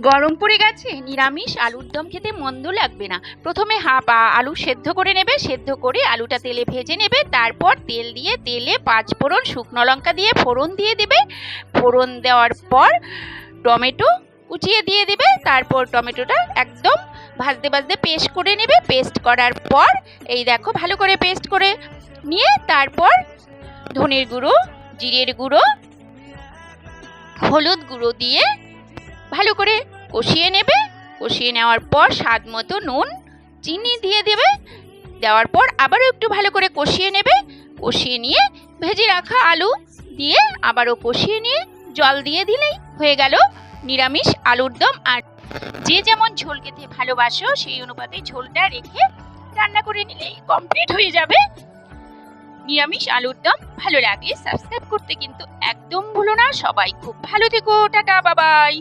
গরম পড়ে গেছে, নিরামিষ আলুর দম খেতে মন্দ লাগবে না। প্রথমে হাফ আলু সেদ্ধ করে নেবে, সেদ্ধ করে আলুটা তেলে ভেজে নেবে। তারপর তেল দিয়ে তেলে 5 ফোড়ন শুকনো লঙ্কা দিয়ে ফোড়ন দিয়ে দেবে। ফোড়ন দেওয়ার পর টমেটো কুচিয়ে দিয়ে দেবে। তারপর টমেটোটা একদম ভাজতে ভাজতে পেস্ট করে নেবে। পেস্ট করার পর এই দেখো ভালো করে পেস্ট করে নিয়ে তারপর ধনের গুঁড়ো, জিরের গুঁড়ো, হলুদ গুঁড়ো দিয়ে ভালো করে কষিয়ে নেবে। কষিয়ে নেওয়ার পর স্বাদ মতো নুন চিনি দিয়ে দেবে। দেওয়ার পর আবারও একটু ভালো করে কষিয়ে নেবে। কষিয়ে নিয়ে ভেজে রাখা আলু দিয়ে আবারও কষিয়ে নিয়ে জল দিয়ে দিলেই হয়ে গেল নিরামিষ আলুর দম। আর যে যেমন ঝোল খেতে ভালোবাসো সেই অনুপাতে ঝোলটা রেখে রান্না করে নিলেই কমপ্লিট হয়ে যাবে নিরামিষ আলুর দম। ভালো লাগলে সাবস্ক্রাইব করতে কিন্তু একদম ভুলো না। সবাই খুব ভালো থেকো, টাটা, বাবাই।